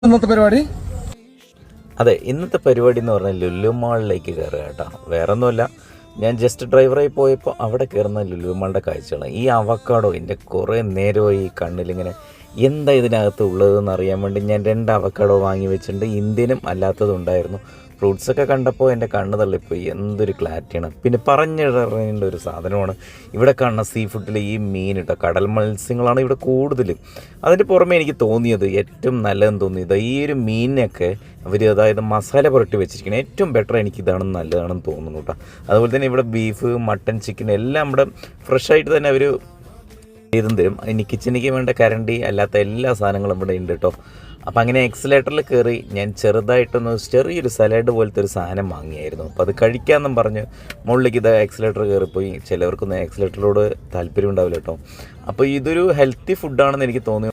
ഇന്നത്തെ പരിപാടി അതെ, ഇന്നത്തെ പരിപാടി എന്ന് പറഞ്ഞാൽ ലുലു മാളിലേക്ക് കയറുക കേട്ടോ. വേറെ ഒന്നുമല്ല, ഞാൻ ജസ്റ്റ് ഡ്രൈവറായി പോയപ്പോൾ അവിടെ കയറുന്ന ലുലു മാളിൻ്റെ കാഴ്ചകളാണ്. ഈ അവക്കാഡോ എൻ്റെ കുറേ നേരമായി ഈ കണ്ണിലിങ്ങനെ എന്താ ഇതിനകത്ത് ഉള്ളതെന്ന് അറിയാൻ വേണ്ടി ഞാൻ 2 അവക്കാഡോ വാങ്ങി വെച്ചിട്ടുണ്ട്. ഇന്ത്യനും അല്ലാത്തതും ഉണ്ടായിരുന്നു. ഫ്രൂട്ട്സൊക്കെ കണ്ടപ്പോൾ എൻ്റെ കണ്ണ് തള്ളിപ്പോയി. എന്തൊരു ക്ലാരിറ്റിയാണ്. പിന്നെ പറഞ്ഞിടേണ്ട ഒരു സാധനമാണ് ഇവിടെ കാണുന്ന സീ ഫുഡിൽ ഈ മീൻ കേട്ടോ. കടൽ മത്സ്യങ്ങളാണ് ഇവിടെ കൂടുതലും. അതിന് പുറമെ എനിക്ക് തോന്നിയത് ഏറ്റവും നല്ലതെന്ന് തോന്നിയത് ഈ ഒരു മീനിനൊക്കെ അവർ അതായത് മസാല പുരട്ടി വെച്ചിരിക്കുന്നത് ഏറ്റവും ബെറ്റർ. എനിക്കിതാണ് നല്ലതാണെന്ന് തോന്നുന്നു കേട്ടോ. അതുപോലെ തന്നെ ഇവിടെ ബീഫ്, മട്ടൻ, ചിക്കൻ എല്ലാം ഇവിടെ ഫ്രഷായിട്ട് തന്നെ അവർ ചെയ്തും തരും. ഇനി കിച്ചണിക്ക് വേണ്ട കരണ്ടി അല്ലാത്ത എല്ലാ സാധനങ്ങളും ഇവിടെ ഉണ്ട് കേട്ടോ. അപ്പം അങ്ങനെ എക്സലേറ്ററിൽ കയറി ഞാൻ ചെറിയൊരു സലാഡ് പോലത്തെ ഒരു സാധനം വാങ്ങിയായിരുന്നു. അപ്പോൾ അത് കഴിക്കാമെന്നും പറഞ്ഞ് മുകളിലേക്ക് ഇത് എക്സലേറ്റർ കയറിപ്പോയി. ചിലവർക്കൊന്നും എക്സലേറ്ററിനോട് താല്പര്യം ഉണ്ടാവില്ല കേട്ടോ. അപ്പോൾ ഇതൊരു ഹെൽത്തി ഫുഡാണെന്ന് എനിക്ക് തോന്നി.